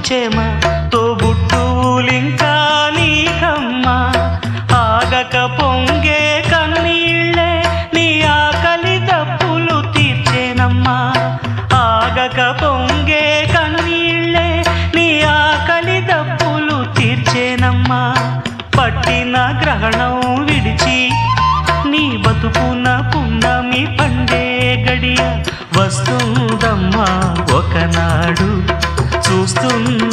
చెమ తోబుట్టులింకా నీకమ్మా ఆగక పొంగే కన్నీళ్ళే నీ ఆకలి దప్పులు తీర్చేనమ్మా ఆగక పొంగే కన్నీళ్ళే నీ ఆకలి దప్పులు తీర్చేనమ్మా పట్టిన గ్రహణం విడిచి నీ బతుకున పున్నమి పండే గడియ వస్తుందమ్మా ఒకనాడు చూస్తున్న